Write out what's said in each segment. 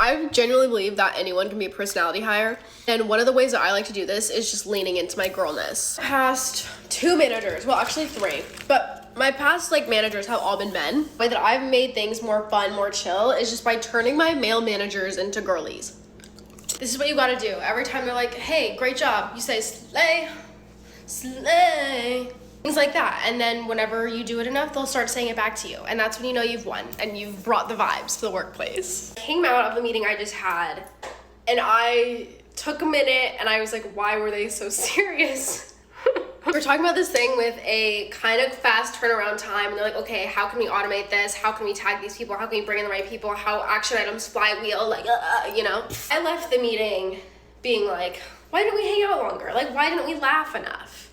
I genuinely believe that anyone can be a personality hire. And one of the ways that I like to do this is just leaning into my girlness. Past 2 managers, well, actually 3, but my past managers have all been men. The way that I've made things more fun, more chill is just by turning my male managers into girlies. This is what you gotta do. Every time they're like, hey, great job, you say slay, slay. Things like that. And then whenever you do it enough, they'll start saying it back to you. And that's when you know you've won and you've brought the vibes to the workplace. Came out of the meeting I just had and I took a minute and I was like, why were they so serious? We're talking about this thing with a kind of fast turnaround time, and they're like, okay, how can we automate this? How can we tag these people? How can we bring in the right people? How action items flywheel, you know? I left the meeting being like, why didn't we hang out longer? Why didn't we laugh enough?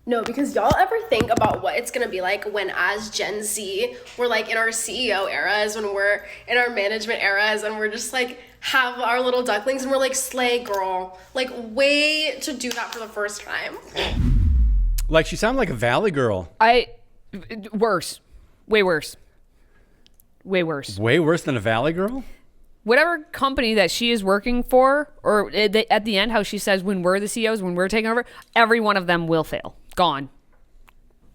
No, because y'all ever think about what it's gonna be like when as Gen Z, we're in our CEO eras, when we're in our management eras, and we're just have our little ducklings and we're slay girl. Way to do that for the first time. She sounded like a Valley girl. Worse. Way worse. Way worse. Way worse than a Valley girl? Whatever company that she is working for, or at the end, how she says, when we're the CEOs, when we're taking over, every one of them will fail. Gone.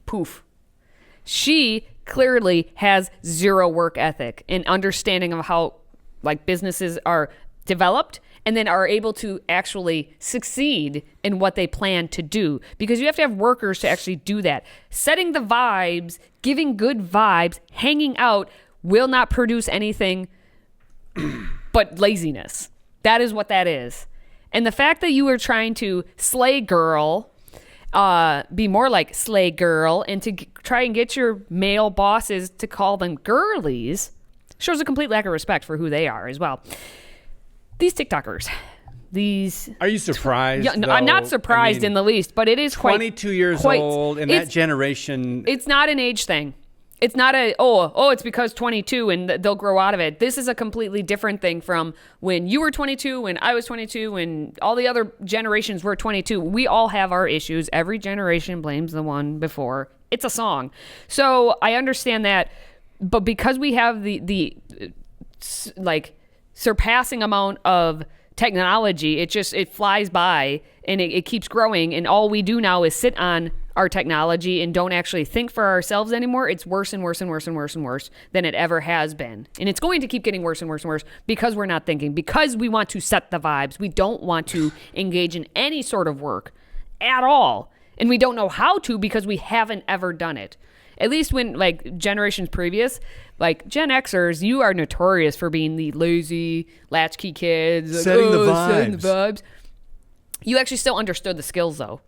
Poof. She clearly has zero work ethic and understanding of how businesses are developed and then are able to actually succeed in what they plan to do. Because you have to have workers to actually do that. Setting the vibes, giving good vibes, hanging out will not produce anything but laziness. That is what that is. And the fact that you are trying to slay girl, be more like slay girl, and to try and get your male bosses to call them girlies shows a complete lack of respect for who they are as well. These TikTokers, Are you surprised? Yeah, no, I'm not surprised in the least, but it is 22 years old, and that generation. It's not an age thing. It's not it's because 22 and they'll grow out of it. This is a completely different thing from when you were 22, when I was 22, when all the other generations were 22. We all have our issues. Every generation blames the one before. It's a song. So I understand that, but because we have the surpassing amount of technology, it flies by and it keeps growing, and all we do now is sit on our technology and don't actually think for ourselves anymore. It's worse and worse and worse and worse and worse than it ever has been. And it's going to keep getting worse and worse and worse because we're not thinking, because we want to set the vibes. We don't want to engage in any sort of work at all. And we don't know how to because we haven't ever done it. At least when, generations previous, Gen Xers, you are notorious for being the lazy, latchkey kids. Setting the vibes. You actually still understood the skills, though.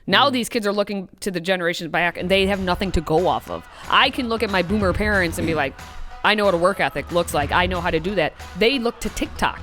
Now these kids are looking to the generations back, and they have nothing to go off of. I can look at my boomer parents and be like, I know what a work ethic looks like. I know how to do that. They look to TikTok.